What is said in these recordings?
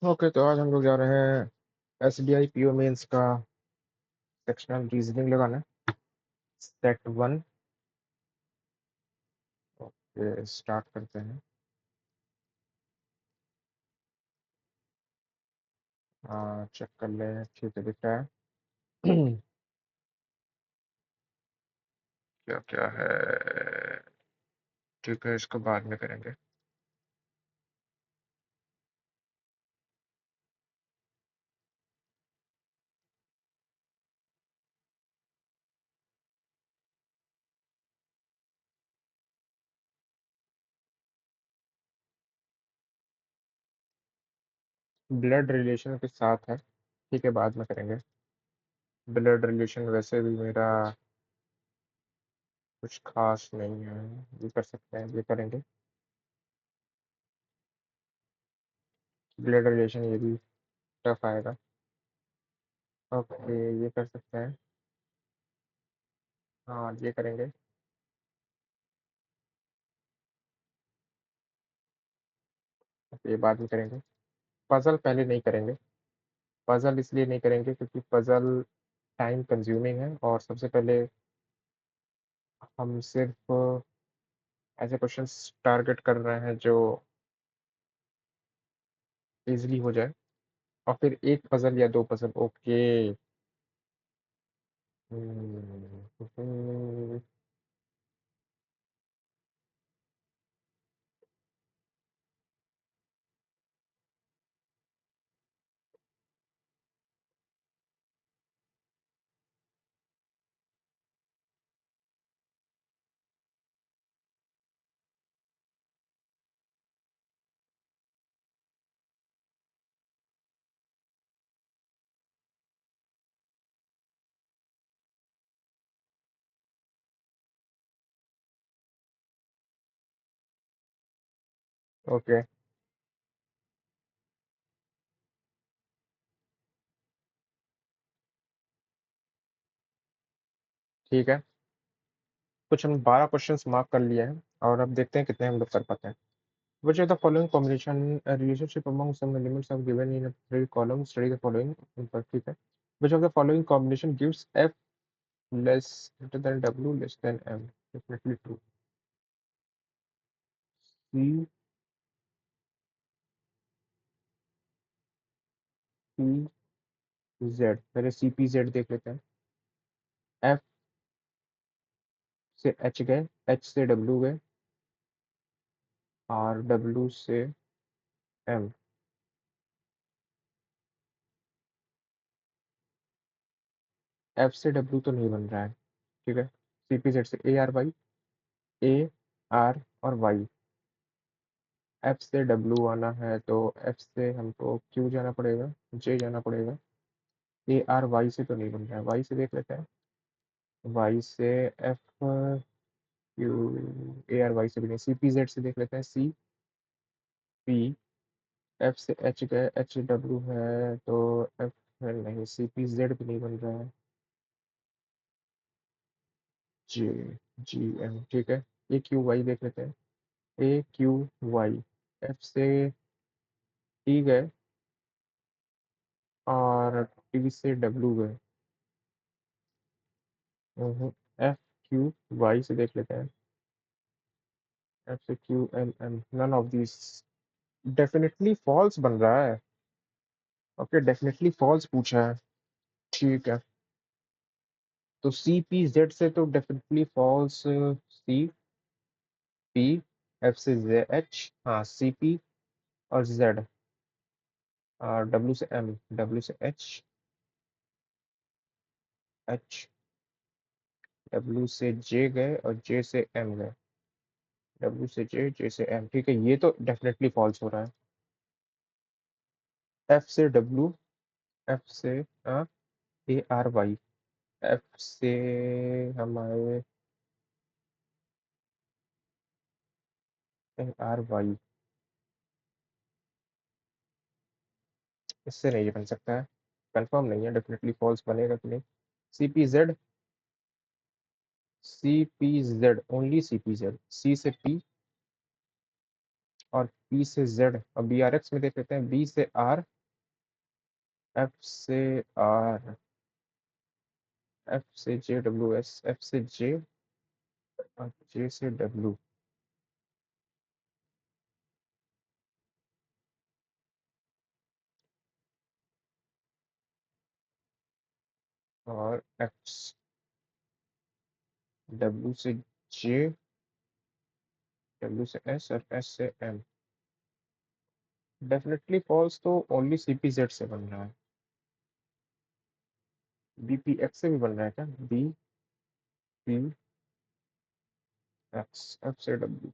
Okay, तो आज हम लोग जा रहे हैं SBI PO मेंस का सेक्शनल रीजनिंग लगाना। Set one. ओके, स्टार्ट करते हैं। चेक कर लें। ठीक है, दिख रहा है। क्या क्या है? ठीक है, इसको बाद में करेंगे। ब्लड रिलेशन के साथ है। ठीक है, बाद में करेंगे। ब्लड रिलेशन वैसे भी मेरा कुछ खास नहीं है। ये कर सकते हैं, ये करेंगे। ब्लड रिलेशन ये भी टफ आएगा। ओके, ये कर सकते हैं। हाँ, ये करेंगे। ये बाद में करेंगे। पजल पहले नहीं करेंगे। पजल इसलिए नहीं करेंगे क्योंकि पजल टाइम कंज्यूमिंग है, और सबसे पहले हम सिर्फ ऐसे क्वेश्चंस टारगेट कर रहे हैं जो इजीली हो जाए। और फिर एक पजल या दो पजल। ओके। ओके, ठीक है। कुछ हम 12 क्वेश्चंस मार्क कर लिए हैं, और अब देखते हैं कितने हम लोग कर पाते हैं। Which of the following combination relationship among some elements are given in a three column? Study the following ठीक है। Which of the following combination gives F less greater than W less than M? Definitely true. C P Z, पहले CPZ देख लेते हैं। F से H गए, H से W गए, और W से M। F से W तो नहीं बन रहा है। ठीक है। CPZ से ARY, AR और Y। F से W आना है तो F से हमको Q जाना पड़ेगा, J जाना पड़ेगा। ARY से तो नहीं बन रहा है, Y से देख लेते हैं। Y से ARY से भी नहीं। CPZ से देख लेते हैं। CP। F से H गए, HW है तो F है नहीं, CPZ भी नहीं बन रहा है। J GM, ठीक है। AQY देख लेते हैं। AQY। F से T गए, और T से W गए। FQY से देख लेते हैं। F से QLM, none of this. Definitely false बन रहा है। ओके, डेफिनेटली फॉल्स पूछा है। ठीक है, तो CPZ से तो डेफिनेटली फॉल्स। CP। F से ZH, हाँ CP और Z, और W से M, W से H, W से J गए और J से M गए। W से J से M, ठीक है, ये तो डेफिनेटली फॉल्स हो रहा है। F से W, F से ARY, F से हमारे ARY, इससे नहीं बन सकता है। कंफर्म नहीं है, डेफिनेटली फॉल्स बनेगा कि नहीं। CPZ, CPZ, only CPZ। C से P, और पी से जेड, और बी आर एक्स में देख लेते हैं, बी से आर, एफ से आर, एफ से जे डब्ल्यू एस, एफ से जे और जे से डब्ल्यू, और एक्स, डब्ल्यू से जे, डब्ल्यू से एस और एस से एम। डेफिनेटली फॉल्स तो ओनली सीपीजेड से बन रहा है। बीपी एक्स से भी बन रहा है क्या? बी पी एक्स, एफ से डब्ल्यू,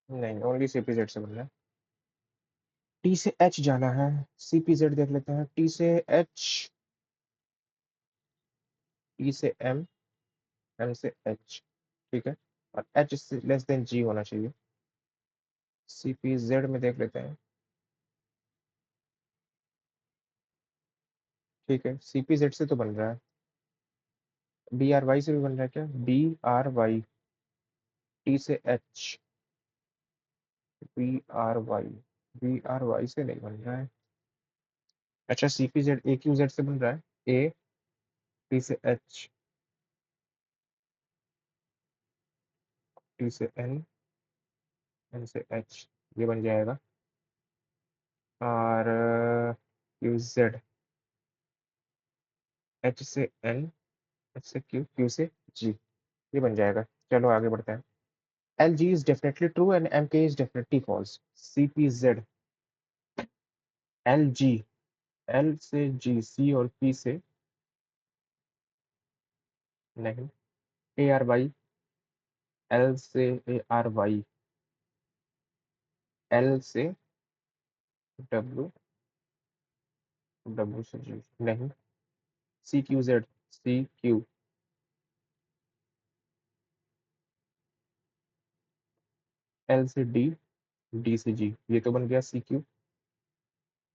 नहीं ओनली सीपीजेड से बन रहा है। टी से एच जाना है, सीपीजेड देख लेते हैं, टी से एच, टी से एम, एम से एच, ठीक है, और एच से लेस देन जी होना चाहिए। सीपीजेड में देख लेते हैं, ठीक है, सीपीजेड से तो बन रहा है। बी आर वाई से भी बन रहा है क्या? बी आर वाई, टी से H, B R Y, B R Y से नहीं बन रहा है। अच्छा, सीपीजेड ए क्यू जेड से बन रहा है, ए, टी से एच, टी से एन, एन से एच, ये बन जाएगा। और क्यू जेड, एच से एन, एच से क्यू, क्यू से जी, ये बन जाएगा। चलो आगे बढ़ते हैं। L G is definitely true and M K is definitely false. C P Z, L G, L से जी, सी और पी से नहीं, ए आर वाई, एल से ए आर वाई, एल से डब्ल्यू, डब्ल्यू से जी नहीं, C Q Z, C Q, L से D, D से जी, ये तो बन गया सी क्यू।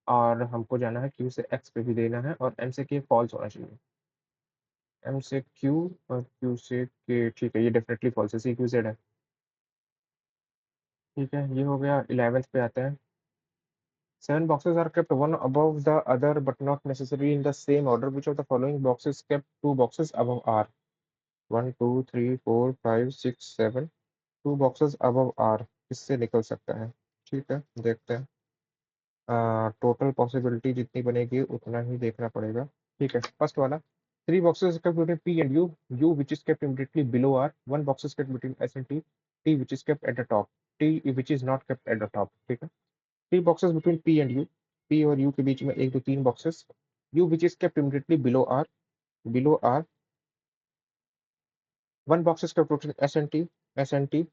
और हमको जाना है क्यू से एक्स पे भी देना है, और एम से के फॉल्स होना चाहिए। एम से क्यू और क्यू से के, ठीक है, ये डेफिनेटली फॉल्स है, सी क्यू जेड है। ठीक है, ये हो गया। 11th पे आते हैं। 7 boxes are kept one above the other but not necessarily in the same order. Which of the following boxes kept 2 boxes above R? 1 2 3 4 5 6 7, 2 boxes above R इससे निकल सकता है। ठीक है, देखते हैं। टोटल पॉसिबिलिटी जितनी बनेगी उतना ही देखना पड़ेगा। ठीक है, फर्स्ट वाला, 3 boxes kept between P and U, U which is kept immediately below R, 1 box is kept between S and T, T which is kept at the top, T which is not kept at the top। ठीक है, 3 boxes between P and U, P और U के बीच में 1 2 3 boxes, U which is kept immediately below R, below R, 1 box is kept between S and T, S and T,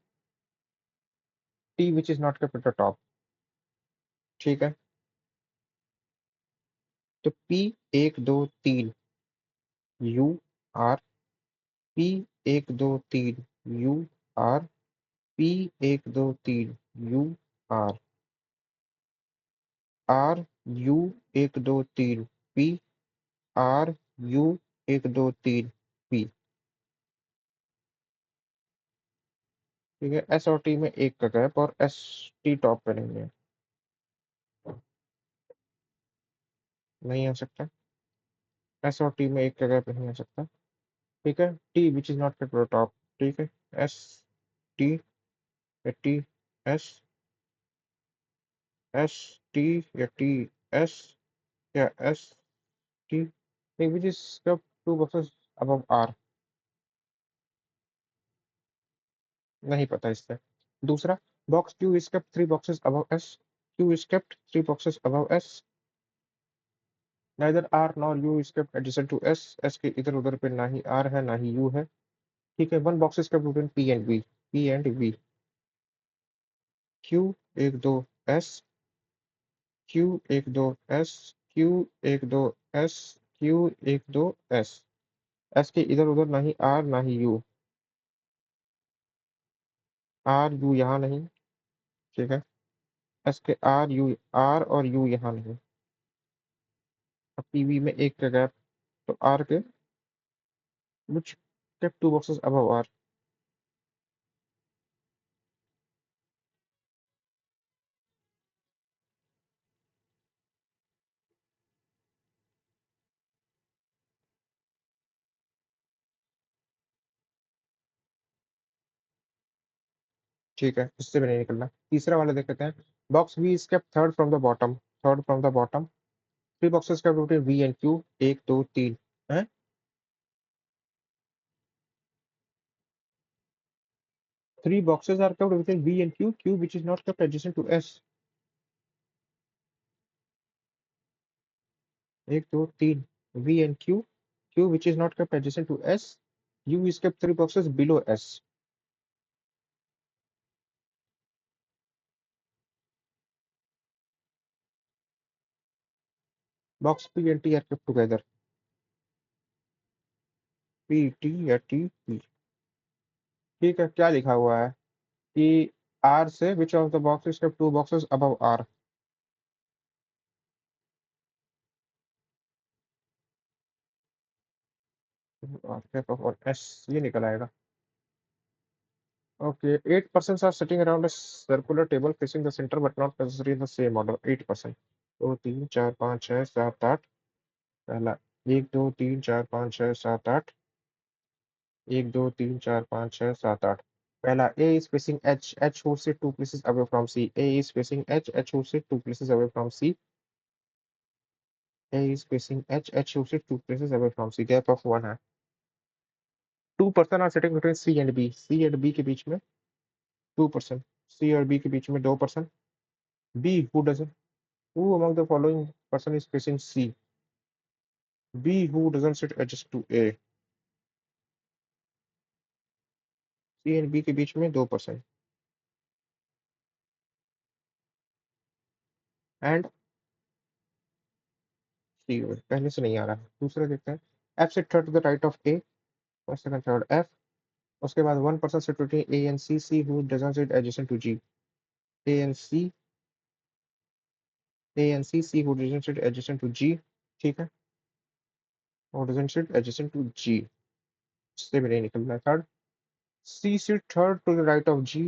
T which is not kept at the top। ठीक है, तो P 1 2 3 U R, P 1 2 3 U R, P 1 2 3 U R, R U 1 2 3 P, R U 1 2 3 P। ठीक है, S और T में एक का gap, और एस टी टॉप पे नहीं है, नहीं आ सकता। एस और टी में एक का गैप नहीं आ सकता। ठीक है, T which is not kept top. ठीक है, एस टी, या टी एस, एस टी, या टी एस, या S T, which is kept 2 boxes above R, नहीं पता इससे। दूसरा, box Q is kept 3 boxes above S, Q is kept 3 boxes above S, neither R nor U is kept adjacent to S, S के इधर उधर पे ना ही R है ना ही U है। ठीक है, 1 box is kept between P and V, P and V, Q 1 2 S, Q 1 2 S, Q 1 2 S, Q 1 2 S, S के इधर उधर ना ही R ना ही U, R U यहाँ नहीं। ठीक है, S के R U, R और U यहाँ नहीं। अब PV में एक का गैप, तो R के which kept two boxes above R. ठीक है, इससे भी नहीं निकलना। तीसरा वाला देख लेते हैं। Box V is kept third from the bottom, third from the bottom. Three boxes kept between V and Q, एक दो तीन है। Three boxes are kept within V and Q, Q which is not kept adjacent to S. एक दो तीन, V and Q, Q which is not kept adjacent to S, U is kept three boxes below S. Box P and T are kept together. P, T या T, P। ठीक है, क्या लिखा हुआ है कि R से which of the boxes kept two boxes above R? R kept और S ये निकल आएगा। Okay, 8% are sitting around a circular table facing the center but not necessarily in the same order. 8%। दो तीन चार पाँच छः सात आठ। पहला, एक दो तीन चार पाँच छः सात आठ। एक दो तीन चार पाँच छः सात आठ। पहला, A is facing H, H who sit two places away from C, A is facing H, H who sit two places away from C, A is facing H, H who sit two places away from C, gap of one है। 2% are sitting between C and B, C and B के बीच में 2%, C और B के बीच में 2%। B who doesn't, who among the following person is facing C? B who doesn't sit adjacent to A, C and B के बीच में 2%। एंड सी पहले से नहीं आ रहा है, दूसरा देखते हैं। F sit third to the right of A, first second third F। उसके बाद 1% sit between A and C, C who doesn't sit adjacent to G, A and C, A and C, C who doesn't sit adjacent to G। ठीक है, who doesn't sit adjacent to G, इससे भी नहीं निकल रहा है। Third, C sit third to the right of G,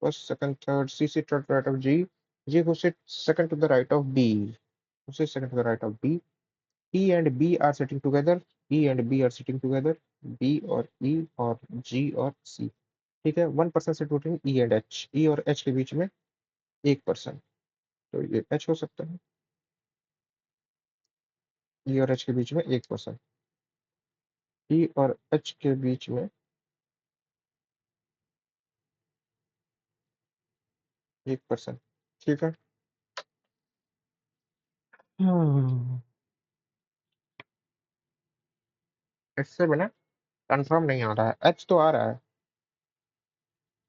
first second third C sit third to the right of G, G who sit second to the right of B, who sits second to the right of B, E and B are sitting together, E and B are sitting together, B और E और G और C। ठीक है, 1% sit between E and H, E और H के बीच में 1%, तो ये H हो सकता है। E और H के बीच में 1%, E और H के बीच में 1%। ठीक है। हम्म, इससे बिना कंफर्म नहीं आ रहा है। H तो आ रहा है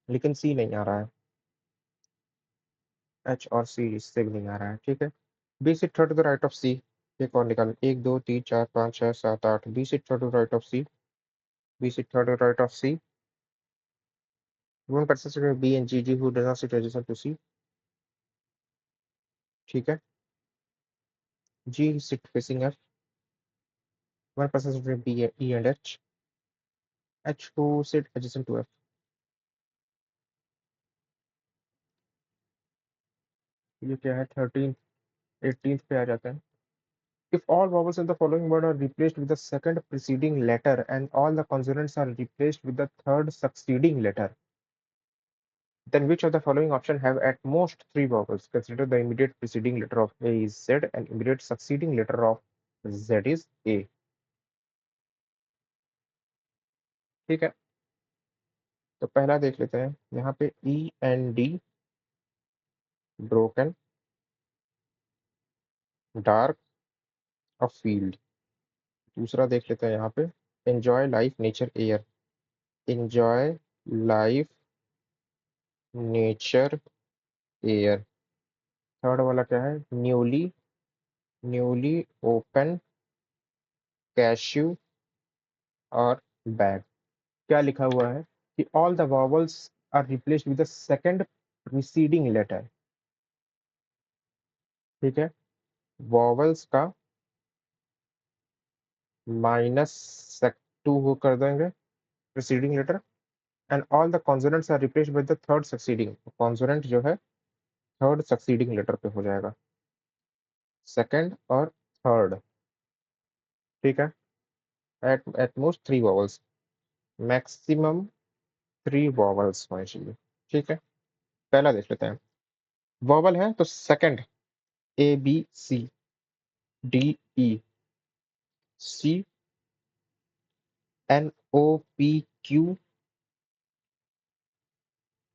लेकिन C नहीं आ रहा है। H और C इससे भी नहीं आ रहा है। ठीक है, B sit third to the right of C। एक और निकाल, एक दो तीन चार पाँच छः सात आठ। B sit third to the right of C, B sit third to the right of C, 1% sit between B and G, G who does not sit adjacent to C। ठीक है, G sit facing F, 1% sit between B, E and H, H who sit adjacent to F। ये क्या है, 13, 18 पे आ जाता है। If all vowels in the following word are replaced with the second preceding letter and all the consonants are replaced with the third succeeding letter, then which of the following option have at most three vowels? Consider the immediate preceding letter of A is Z and immediate succeeding letter of Z is A। ठीक है, तो पहला देख लेते हैं। यहाँ पे E and D, broken, dark और फील्ड। दूसरा देख लेते हैं यहाँ पे, enjoy life nature air, enjoy life nature air. Third वाला क्या है, न्यूली, न्यूली ओपन कैश्यू और बैग। क्या लिखा हुआ है कि all the vowels are replaced with the second preceding letter. ठीक है, वॉवल्स का माइनस टू हो कर देंगे preceding letter, and all the consonants are replaced by the third succeeding. Consonant जो है थर्ड सक्सीडिंग लेटर पे हो जाएगा, सेकंड और थर्ड। ठीक है, at most 3 vowels, maximum 3 vowels होने चाहिए। ठीक है, पहला देख लेते हैं। वॉवल है तो second A B C D E, C N O P Q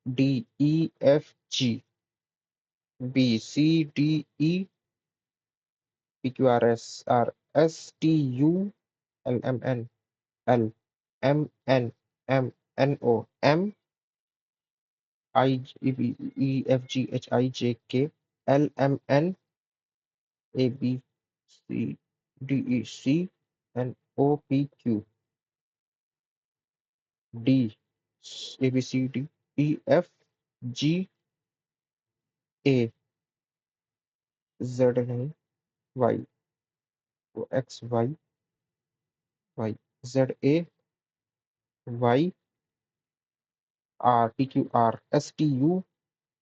D E F G, B C D E, P Q R S T U, L M N, L M N, M N O, M I E F G H I J K, L M N, A B C D E, C N O P Q D, A B C D E F G, A Z नहीं, Y, तो X Y, Y Z A, Y R, P Q R S T U,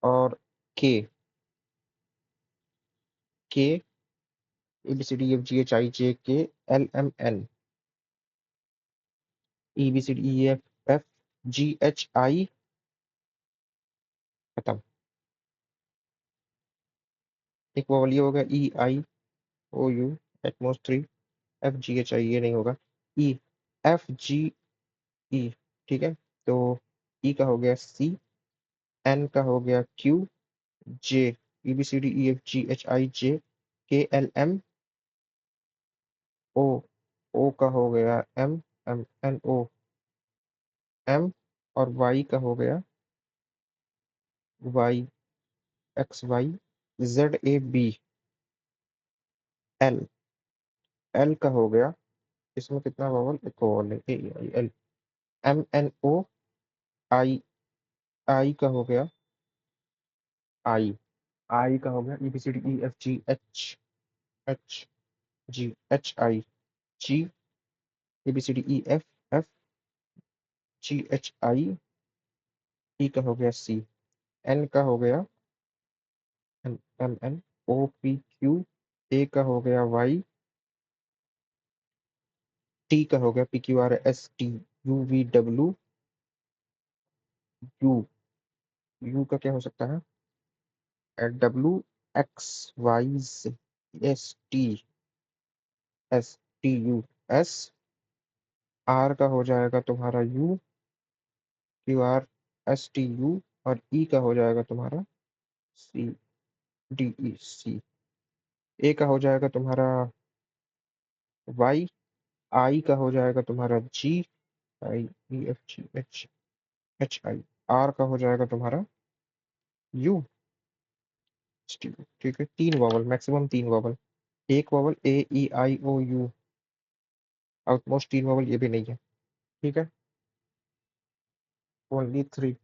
और K, K A B C D F G H I J K, L M N, E B C D E F F G H I, खत्म। एक वो वाली हो गया E I O U, at most 3, F G H I, ये नहीं होगा, ई F जी ई। ठीक है, तो ई का हो गया सी, एन का हो गया Q, J E B C D E F G H I J K, L M O, O का हो गया M, M N O, M, और वाई का हो गया Y X Y, Z A B, L, L का हो गया, इसमें कितना वॉवल, एक वॉवल है, A I L, M N O, I, I का हो गया आई, आई का हो गया E B C D E F G H, H G H I G, A B C D E F F G H I, E का हो गया C, N का हो गया M, M N O P Q, A का हो गया Y, T का हो गया P Q R S T U V W, U, U का क्या हो सकता है, W X Y S T, S T U S, R का हो जाएगा तुम्हारा you, Q R S T U, और ई का हो जाएगा तुम्हारा सी डी ई सी, ए का हो जाएगा तुम्हारा वाई, आई का हो जाएगा तुम्हारा G, I E F G H H I, R का हो जाएगा तुम्हारा यू, ठीक है, 3 वॉवल, मैक्सिमम 3 वॉवल, एक vowel A E I O U, outmost 3 vowel ये भी नहीं है। ठीक है, ओनली 3,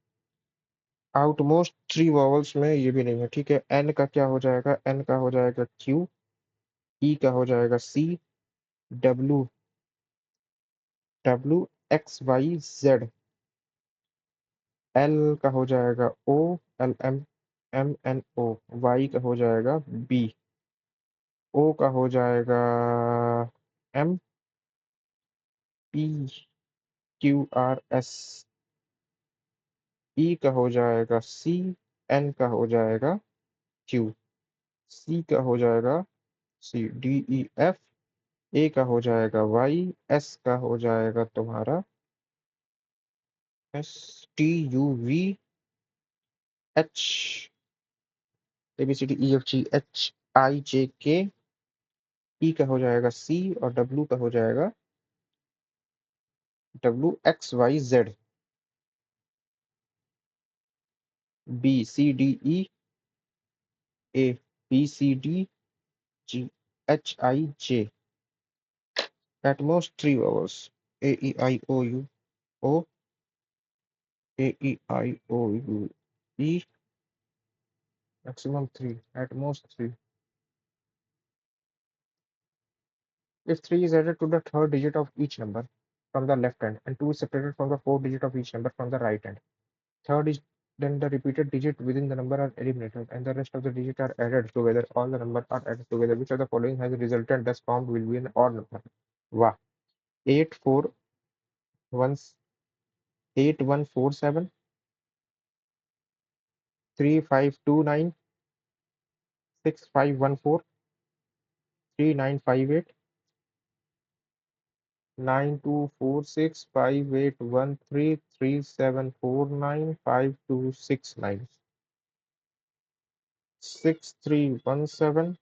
आउटमोस्ट 3 वॉवल्स में ये भी नहीं है। ठीक है, एन का क्या हो जाएगा, एन का हो जाएगा क्यू, ई का हो जाएगा C, W, W X Y Z, L का हो जाएगा O, L M, M N O, Y का हो जाएगा बी, ओ का हो जाएगा M, P Q R S, E का हो जाएगा सी, एन का हो जाएगा क्यू, सी का हो जाएगा सी डी ई एफ, ए का हो जाएगा वाई, एस का हो जाएगा तुम्हारा S T U V H, A B C D E F G H I J K, E का हो जाएगा सी, और डब्ल्यू का हो जाएगा W X Y Z, B C D E, A B C D G H I J, at most 3 hours, a e I o u, o, a e I o u, e, maximum 3, at most 3. If 3 is added to the third digit of each number, from the left end, and 2 is separated from the 4th digit of each number from the right end. Third is then the repeated digit within the number are eliminated and the rest of the digits are added together. All the numbers are added together. Which of the following has a resultant thus formed will be an odd number? Wow. 8 4 1 8 1 4 7 3 5 2 9 6 5 1 4 3 9 5 8 9 2 4 6 5 8 1 3 3 7 4 9 5 2 6 9 6 3 1 7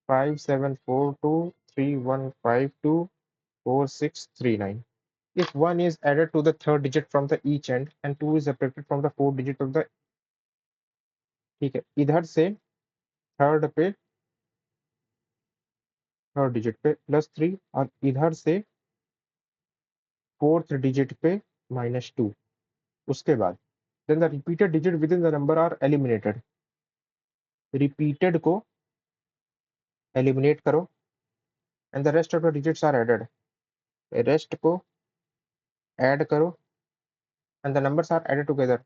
5 7 4 2 3 1 5 2 4 6 3 9. If 1 is added to the third digit from the each end and 2 is subtracted from the fourth digit of the, ठीक है, इधर से third पे third digit पे +3 और इधर से fourth digit पे -2, उसके बाद then the repeated digit within the number are eliminated. Repeated को eliminate करो and the rest of the digits are added. Rest को add करो and the numbers are added together.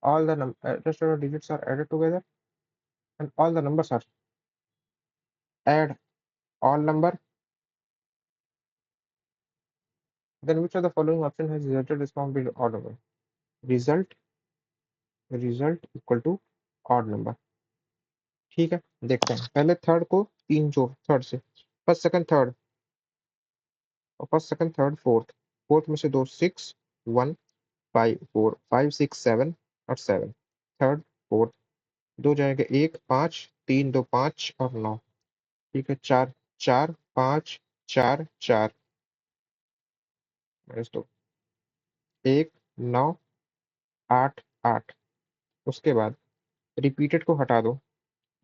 All the rest of the digits are added together and all the numbers are add all number. Then which of the following option has resulted response be odd number? Result equal to odd number. ठीक है, देखते हैं. पहले third को 3 जोड़ third से, first second third और first second third fourth, fourth में से 2 6 1 5 4 5 6 7 और 7, थर्ड फोर्थ 2 जाएंगे 1 5 3 2 5 और 9. ठीक है, 4 4 5 4 4 -2 1 9 8 8. उसके बाद रिपीटेड को हटा दो,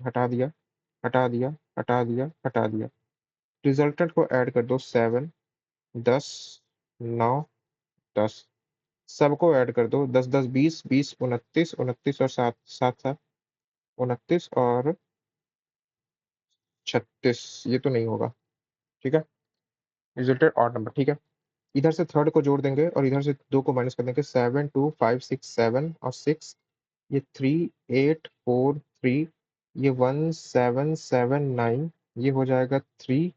हटा दिया हटा दिया हटा दिया हटा दिया. रिजल्टेंट को ऐड कर दो 7 10 9 10. सबको ऐड कर दो 10 10 20 20 29 29 और 7 7 7 29 और 36. ये तो नहीं होगा. ठीक है, रिजल्टेड ऑड नंबर. ठीक है, इधर से थर्ड को जोड़ देंगे और इधर से 2 को माइनस कर देंगे. 7 2 5 6 7 और 6, ये 3 8 4 3, ये 1 7 7 9, ये हो जाएगा 3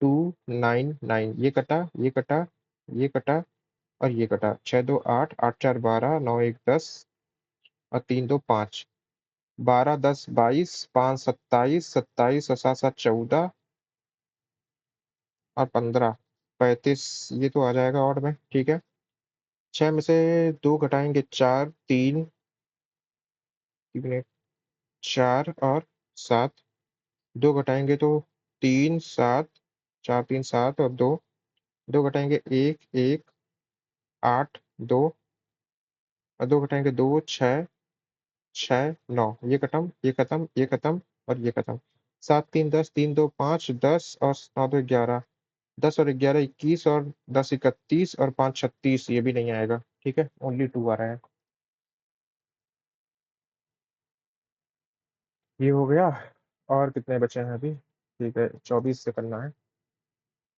2 9 9. ये कटा ये कटा ये कटा और ये कटा. 6 2 8 8 4 12 9 1 10 और 3 2 5. 12 10 22 5 27 27 और 7 7 14 और 15 35. ये तो आ जाएगा ऑड में. ठीक है, 6 में से 2 घटाएंगे 4 3 4 और 7, 2 घटाएंगे तो 3 7 4 3 7 और 2, 2 घटाएंगे 1 1 8 2 और 2 घटाएंगे 2 6 6 9. ये खत्म ये खत्म ये खत्म और ये खत्म. 7 3 10 3 2 5 10 और 9 2 11, 10 और 11 21 और 10 31 और 5 36. ये भी नहीं आएगा. ठीक है, ओनली 2 आ रहा है. ये हो गया. और कितने बचे हैं अभी? ठीक है, 24 से करना है.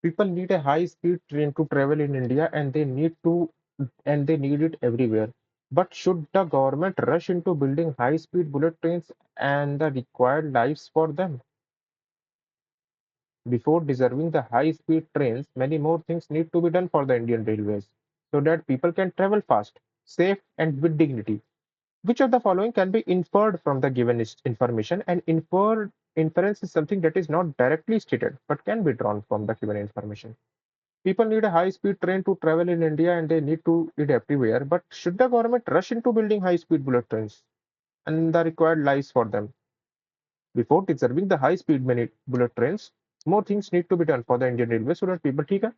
People need a high speed train to travel in India and they need it everywhere. But should the government rush into building high speed bullet trains and the required lives for them? Before deserving the high speed trains, many more things need to be done for the Indian Railways so that people can travel fast, safe, and with dignity. Which of the following can be inferred from the given information? And inference is something that is not directly stated but can be drawn from the given information. People need a high-speed train to travel in India and they need to it everywhere. But should the government rush into building high-speed bullet trains and the required lives for them? Before deserving the high-speed bullet trains, more things need to be done for the Indian Railway so that people, ठीक है?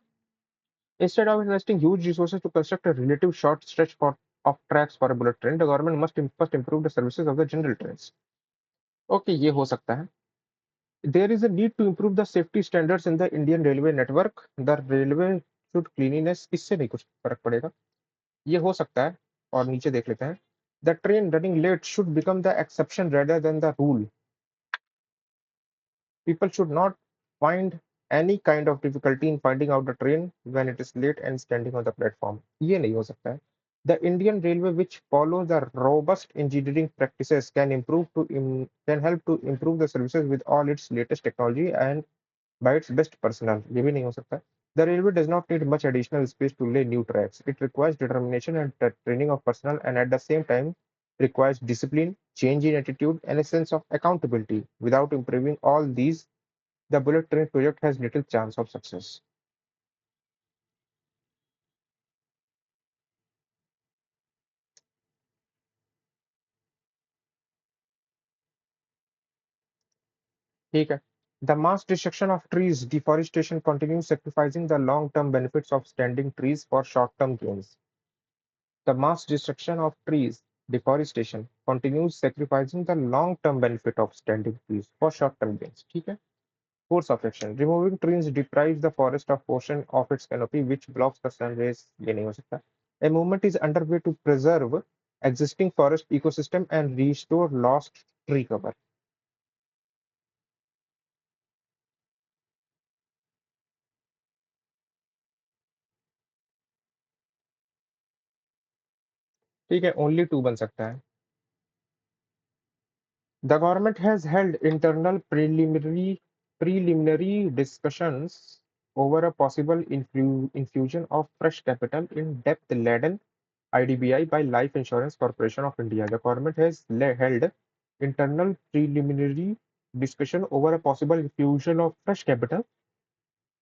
Instead of investing huge resources to construct a relative short stretch of tracks for a bullet train, the government must first improve the services of the general trains. Okay, ये हो सकता है. There is a need to improve the safety standards in the Indian railway network. The railway should cleanliness. इससे नहीं कुछ फर्क पड़ेगा. ये हो सकता है. और नीचे देख लेते हैं. The train running late should become the exception rather than the rule. People should not find any kind of difficulty in finding out the train when it is late and standing on the platform. ये नहीं हो सकता है. The Indian Railway, which follows the robust engineering practices, can help to improve the services with all its latest technology and by its best personnel. ये भी नहीं हो सकता. The railway does not need much additional space to lay new tracks. It requires determination and training of personnel, and at the same time requires discipline, change in attitude, and a sense of accountability. Without improving all these, the bullet train project has little chance of success. ठीक है. The mass destruction of trees, deforestation continues sacrificing the long-term benefits of standing trees for short-term gains. The mass destruction of trees, deforestation, continues sacrificing the long-term benefit of standing trees for short-term gains. ठीक है. Course of action. Removing trees deprives the forest of portion of its canopy which blocks the sun rays. ये नहीं हो सकता. A movement is underway to preserve existing forest ecosystem and restore lost tree cover. ठीक है. Only two बन सकता है. The government has held internal preliminary discussions over a possible infusion of fresh capital in debt-laden IDBI by Life Insurance Corporation of India. The government has held internal preliminary discussion over a possible infusion of fresh capital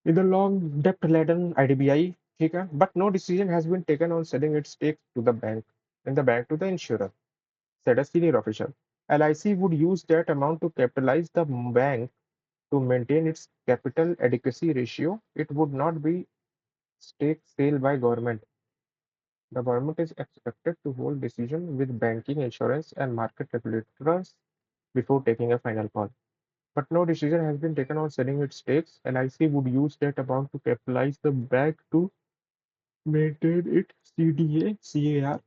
in the long debt-laden IDBI, ठीक है, but no decision has been taken on selling its stake to the bank in the bank to the insurer, said a senior official. LIC would use that amount to capitalize the bank to maintain its capital adequacy ratio. It would not be stake sale by government. The government is expected to hold decision with banking, insurance, and market regulators before taking a final call. But no decision has been taken on selling its stakes. LIC would use that amount to capitalize the bank to maintain its CDA, CAR.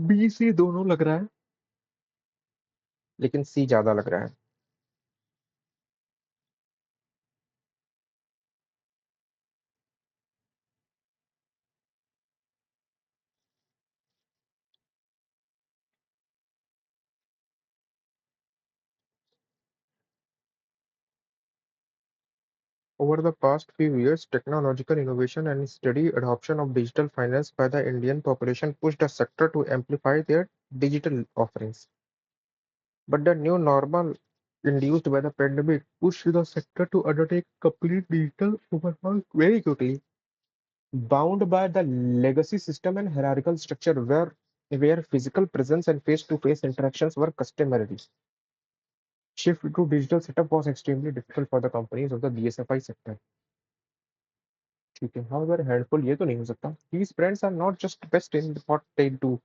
B C दोनों लग रहा है, लेकिन सी ज्यादा लग रहा है. Over the past few years, technological innovation and steady adoption of digital finance by the Indian population pushed the sector to amplify their digital offerings. But the new normal induced by the pandemic pushed the sector to undertake complete digital overhaul very quickly, bound by the legacy system and hierarchical structure where physical presence and face-to-face interactions were customary. Shift to digital setup was extremely difficult for the companies of the BSFI sector. ठीक है, however, helpful ये तो नहीं हो सकता. These brands are not just best in what they do,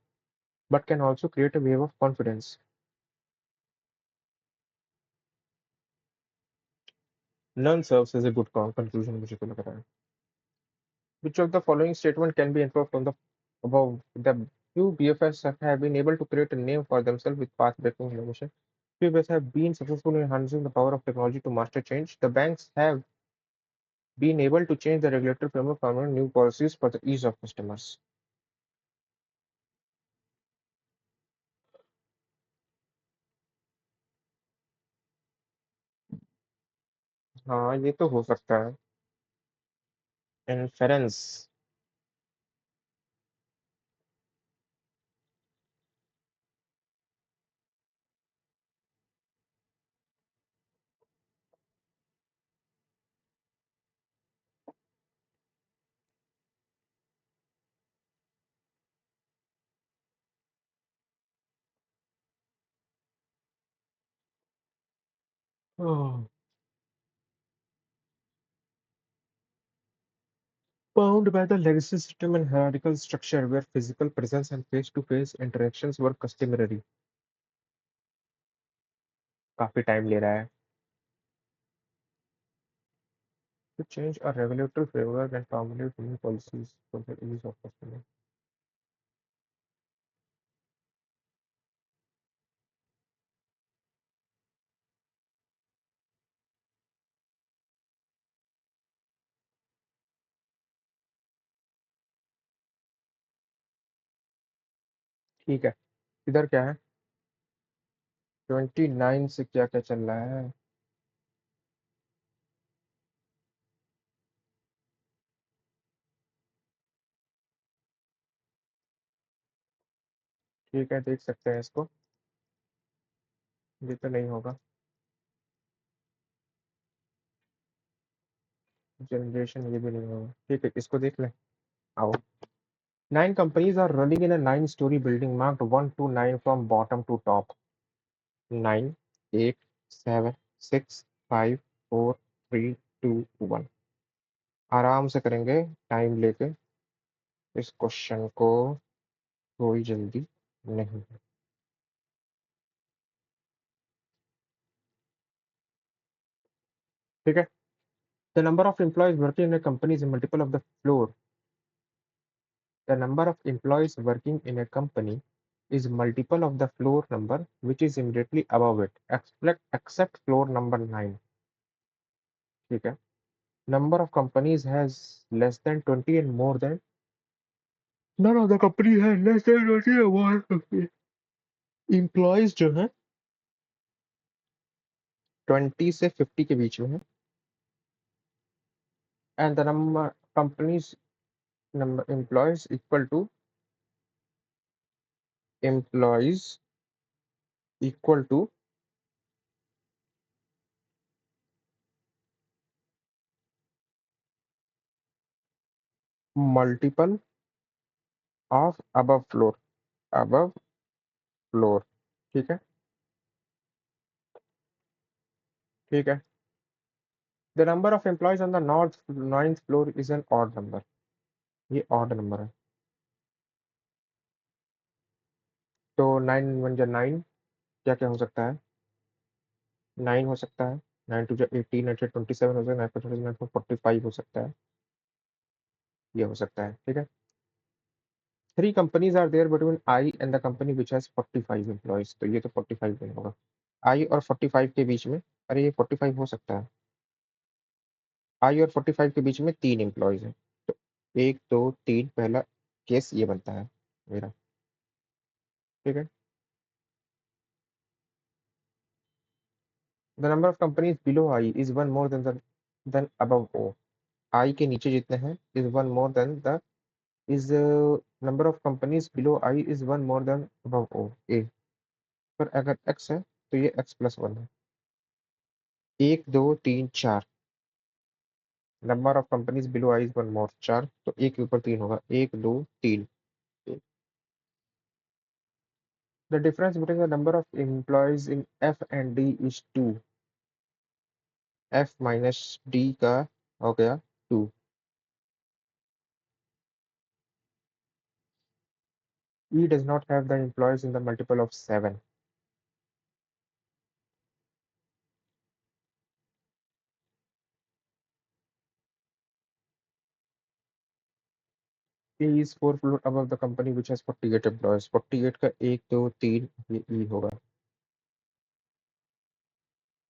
but can also create a wave of confidence. None serves as a good conclusion, मुझे तो लग रहा है. Which of the following statement can be inferred from the above? The few BFS have been able to create a name for themselves with path-breaking innovation. Few BFS have been successful in harnessing the power of technology to master change. The banks have been able to change the regulatory framework, forming new policies for the ease of customers. हाँ, ये तो हो सकता है. Inference. Oh. Bound by the legacy system and hierarchical structure where physical presence and face-to-face interactions were customary. काफी time ले रहा है. To change a regulatory framework and formulate new policies for the ease of customer. ठीक है. इधर क्या है? 29 से क्या क्या चल रहा है? ठीक है, देख सकते हैं इसको. ये तो नहीं होगा. जनरेशन ये भी नहीं होगा. ठीक है, इसको देख लें. आओ. 9 companies are running in a 9-story building marked 1 to 9 from bottom to top. 9, 8, 7, 6, 5, 4, 3, 2, 1. आराम से करेंगे टाइम लेके इस क्वेश्चन को. कोई जल्दी नहीं है. ठीक है. The number of employees working in a company is a multiple of the floor. The number of employees working in a company is multiple of the floor number which is immediately above it, except floor number 9. ठीक है. Number of companies has less than 20 and more than. None of the company has less than 20 and more. Employees जो है 20 से 50 के बीच में है. And the number companies number employees equal to employees equal to multiple of above floor. ठीक है. ठीक है. The number of employees on the ninth floor is an odd number. ये odd number है. तो 9 वन जा 9. क्या क्या हो सकता है? 9 हो सकता है. 9 टू जा 18, 9 से 27 हो सकता है. 9 पर 9 पर 45 हो सकता है. ये हो सकता है. ठीक है. 3 companies are there between I and the company which has 45 employees. तो ये तो 45 नहीं होगा. I और 45 के बीच में. अरे ये 45 हो सकता है. I और 45 के बीच में 3 employees हैं. तो 1, 2, 3 पहला केस ये बनता है मेरा. ठीक है. The number of companies below I is one more than the than above O, I के नीचे जितने हैं is one more than the, is number of companies below I is one more than above O A. पर अगर x है तो ये x plus one है। एक दो तीन चार, number of companies below I is one मोर, चार तो एक के ऊपर तीन होगा, एक दो तीन। The difference between the number of employees in F and D is two, F minus D का हो गया two. E does not have the employees in the multiple of 7. E is 4 floor above the company which has 48 employees. 48 का एक दो तीन ये E होगा,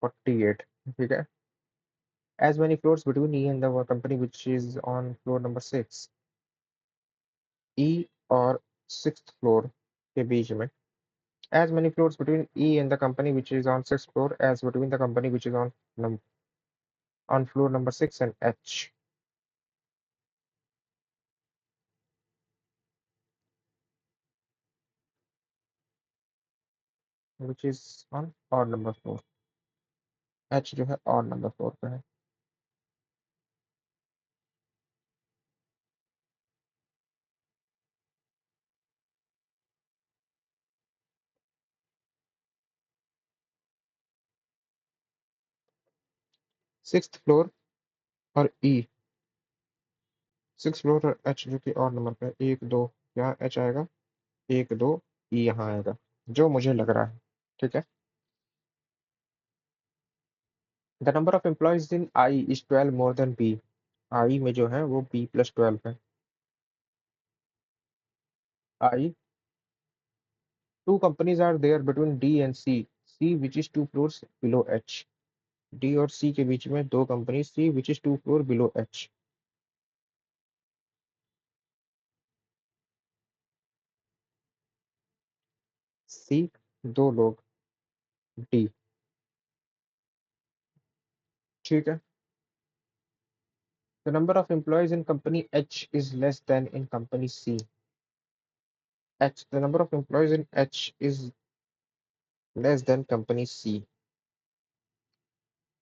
48। ठीक है। As many floors between E and the company which is on floor number 6, E और six floor के बीच में, as many floors between E and the company which is on sixth floor as between the company which is on floor number 6 and H, which is on odd number floor। H जो है odd number floor पे है। Six floor और E, six floor और H जो कि और number पे है, एक दो, यहाँ एच आएगा, एक दो ई यहाँ आएगा, जो मुझे लग रहा है। ठीक है। The number of employees in I is 12 more than B, I में जो है वो बी प्लस 12 है। I, two companies are there between D and C, C which is two floors below H, D और सी के बीच में दो company, C which is two floor below H. C दो लोग, डी। ठीक है। The number of employees in company H is less than in company C, H, the number of employees in H is less than company C.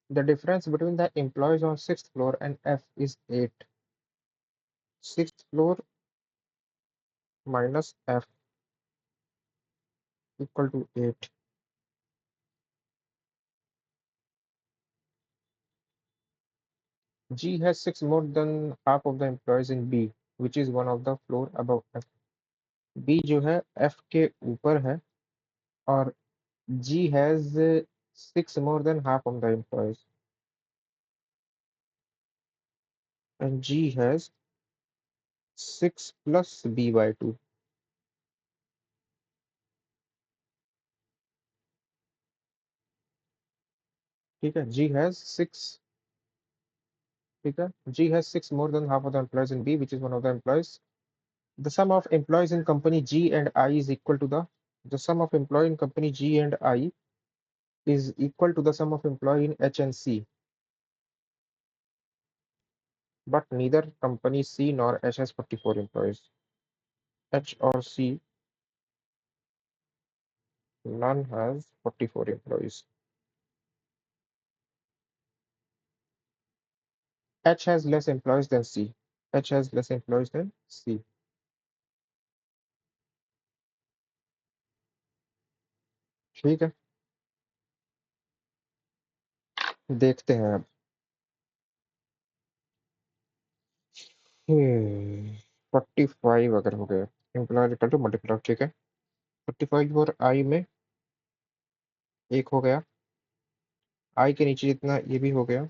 The difference between the employees on sixth floor and F is 8. Sixth floor minus F equal to 8. G has 6 more than half of the employees in B, which is one of the floor above F. B जो है F के ऊपर है, और G has 6 more than half of the employees, and G has 6 plus B by 2। ठीक है। G has 6, ठीक है, G has 6 more than half of the employees in B, which is one of the employees। The sum of employees in company G and I is equal to the sum of employee in company G and I is equal to the sum of employee in H and C, but neither company C nor H has 44 employees। H or C, none has 44 employees। H has less employees than C, H has less employees than C। ठीक है, देखते हैं अब। 45 अगर हो गया, employ equal to multiply, ठीक है। 45 और आई में एक हो गया, आई के नीचे जितना ये भी हो गया,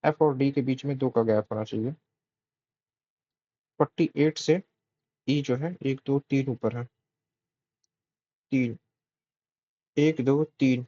एफ और डी के बीच में दो का गैप होना चाहिए। 48 से ई जो है एक दो तीन ऊपर है, तीन, एक दो तीन,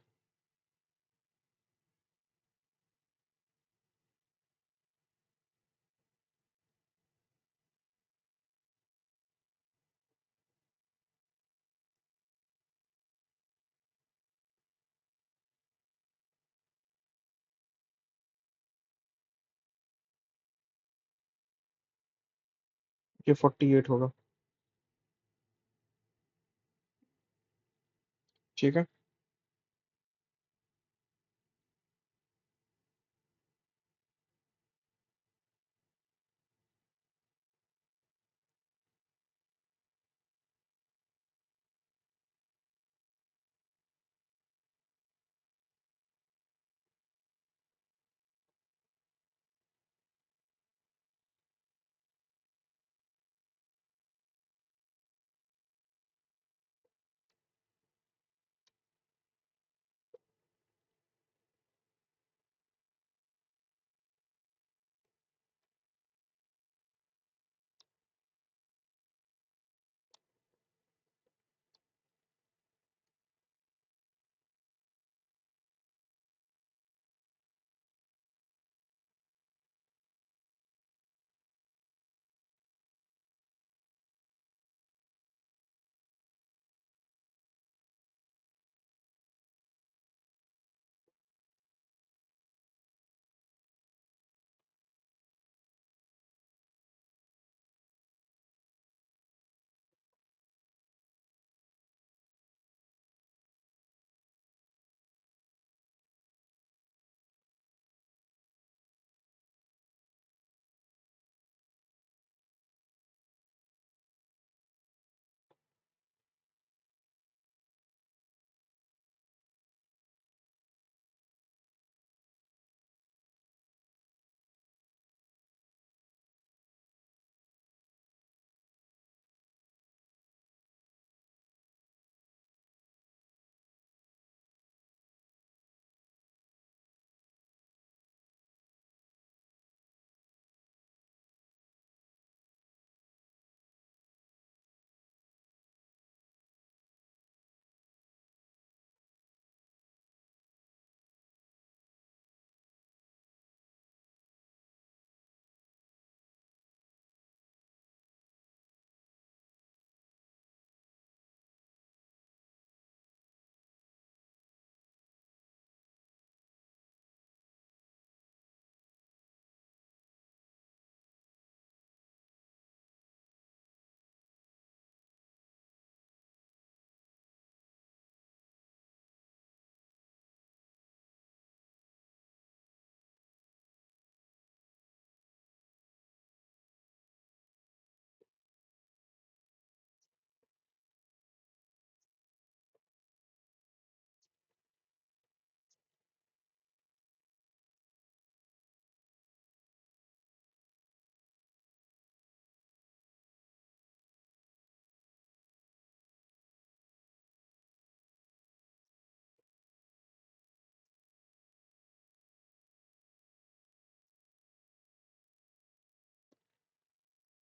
ये 48 होगा। ठीक है।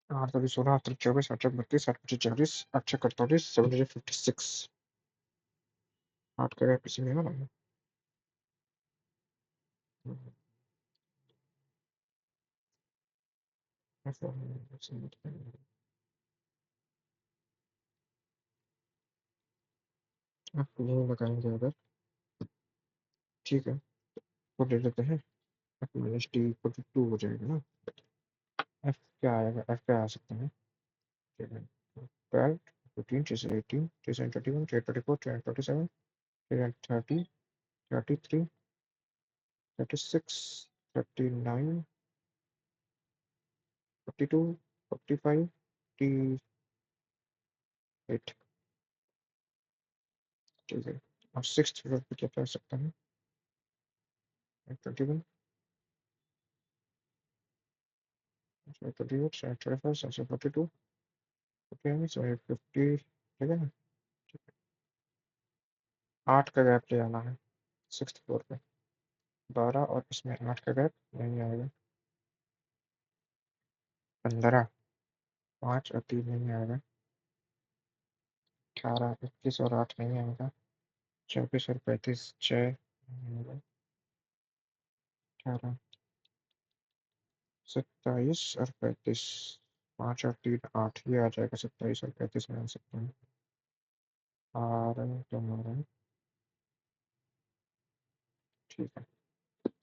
आठ तारीख 16, 8 तारीख 24, 8 तारीख 32, 8 पच्चीस 40, 8 छः 48, 756। 8 का गैप किसी में है ना। आप यही लगाएंगे अगर। ठीक है, वो ले लेते हैं। F minus T equal to 2 हो जाएगा ना। एफ क्या आएगा, एफ क्या आ सकता है। 12, 15, 18, 21, 24, 27, 30, 33, 36, 39, 42, 45, 48। ठीक है। और सिक्स फ्लोर पे क्या कर सकता है। 21, 28, 35, 42, 50। ठीक है ना। 8 का गैप ले आना है सिक्स फ्लोर पे। 12 और इसमें 8 का गैप नहीं आएगा। 15, 5 और 3 नहीं आएगा। 18, 21 और 8 नहीं आएगा। 24 और 35, 6 नहीं आएगा। 18, 27 और 35, 5 और 3 8, ये आ जाएगा। 27 और 35 में आ सकते हैं। और तुम्हारा ठीक है।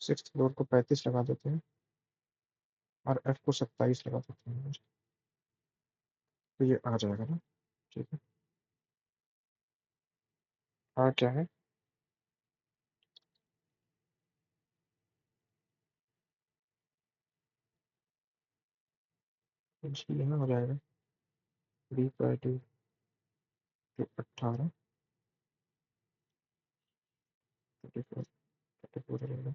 सिक्स फ्लोर को 35 लगा देते हैं और एफ को 27 लगा देते हैं। तो ये आ जाएगा ना। ठीक है। और क्या है? जी यहाँ हो जाएगा 3/2 जो 18 24 24 रहेगा।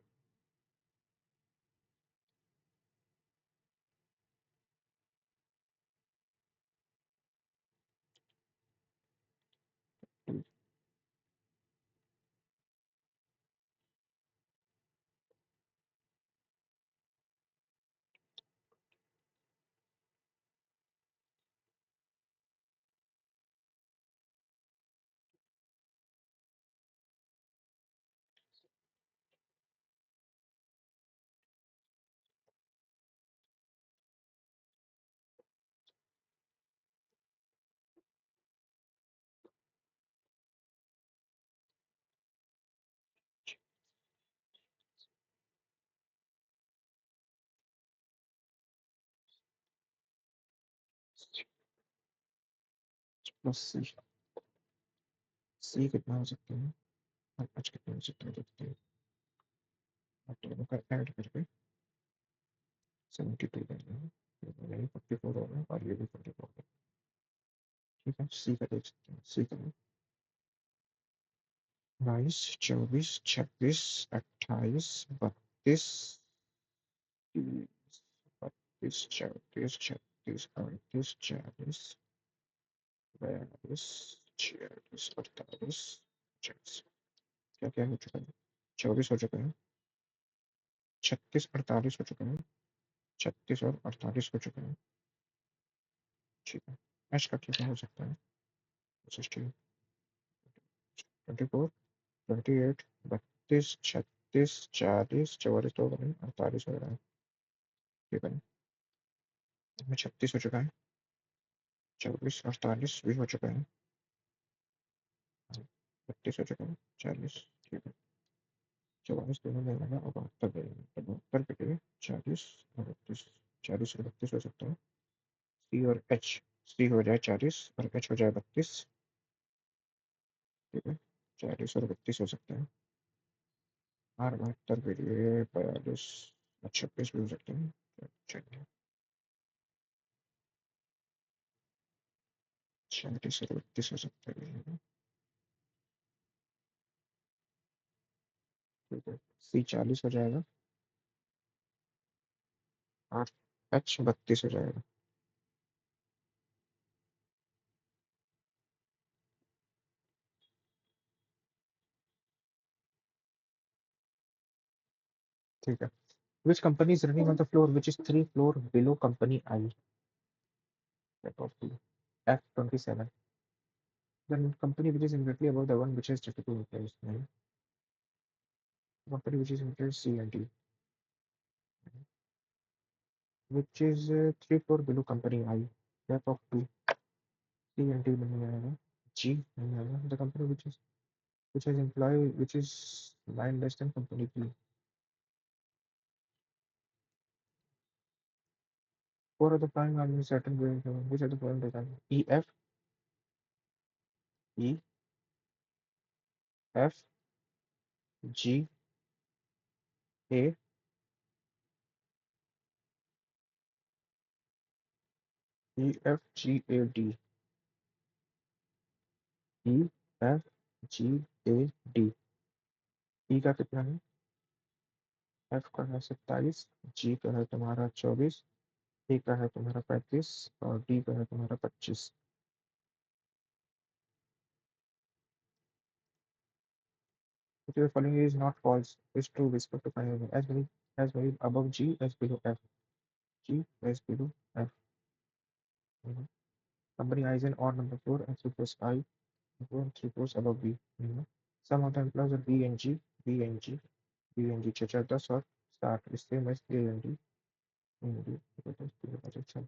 प्लस सी। सी कितना हो सकता है और एच कितना हो सकता है देखते हैं। और दोनों का ऐड करके 72 कर देंगे। ये 44 होगा और ये भी 44 होगा। ठीक है, सी का देख सकते हैं। सी का 22 24 26 28 32 32 34 36 38 40 42 46 48 50। क्या क्या हो चुका है? 24 हो चुका है। 36 48 हो चुका है। 36 और 48 हो चुका है। ठीक है। एच का क्या हो सकता है? 16 24 28 32 36 40 44 तो होगा नहीं, 48 हो रहा है। ठीक है। इसमें 36 हो चुका है। 24 48 भी हो चुका है। 32 हो चुका है। 40। ठीक है। 44 दोनों में लगा और 72 देगा तो 72 के लिए 40 और 32। 40 और 32 हो सकता है। सी और एच। सी हो जाए 40 और एच हो जाए 32। ठीक है। 40 और 32 हो सकता है। आर 72 के लिए 42 और 26 भी हो सकते हैं। चलिए 40 और 32 हो सकता है। ठीक है। सी 40 हो जाएगा और एच 32 हो जाएगा। ठीक है। Which company is running on the floor which is 3 floor below company I? That of the F27. The company which is immediately above the one which has difficult employees. Company which is immediately C and D. Which is 3 floor below company I. That of two C and D नहीं आएगा। G नहीं आएगा। The company which has employee which is 9 less than company B. Four of the prime are in certain way. Which are the following data? E F E F G A E F G A D E F G A D। ई का कितना है? F का है 27। जी का है तुम्हारा 24। ए का है तुम्हारा 35 और डी का है तुम्हारा 25। If the following is not false, is true with respect to final as very above G as below F. G as below F. Mhm. Company I is an odd number 4 and 3 plus I 4 and 3 plus above B. Some of the employees are B and G, B and G, B and G चचा 10 और 60 is same as A and D. and D. अच्छा।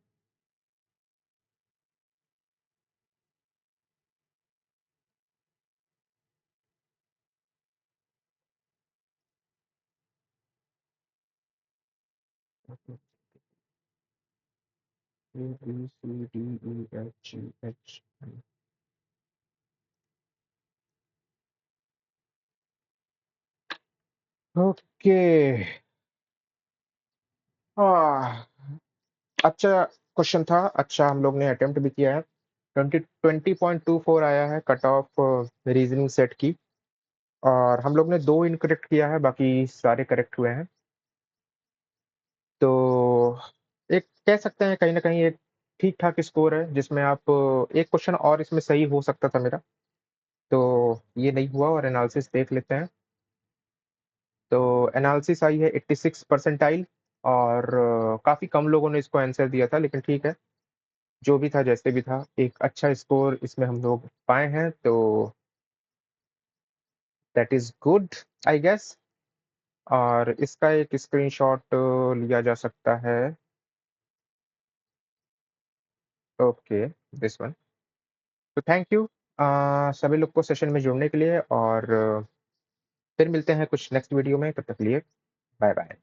A B C D E F G H I। Okay. आह, अच्छा question था। अच्छा हम लोग ने अटेम्प्ट भी किया है। 20.24 आया है कट ऑफ रीजनिंग सेट की। और हम लोग ने 2 इनकरेक्ट किया है, बाकी सारे करेक्ट हुए हैं। तो एक कह सकते हैं कहीं न कहीं एक ठीक-ठाक स्कोर है, जिसमें आप एक क्वेश्चन और इसमें सही हो सकता था मेरा। तो ये नहीं हुआ और एनालिसिस देख लेते हैं। तो एनालिसिस आई है 86 परसेंटाइल और काफ़ी कम लोगों ने इसको आंसर दिया था, लेकिन ठीक है, जो भी था जैसे भी था, एक अच्छा स्कोर इसमें हम लोग पाए हैं, तो that is good I guess. और इसका एक स्क्रीनशॉट लिया जा सकता है। Okay, this one. तो थैंक यू सभी लोग को सेशन में जुड़ने के लिए और फिर मिलते हैं कुछ नेक्स्ट वीडियो में, तब तक के लिए बाय-बाय।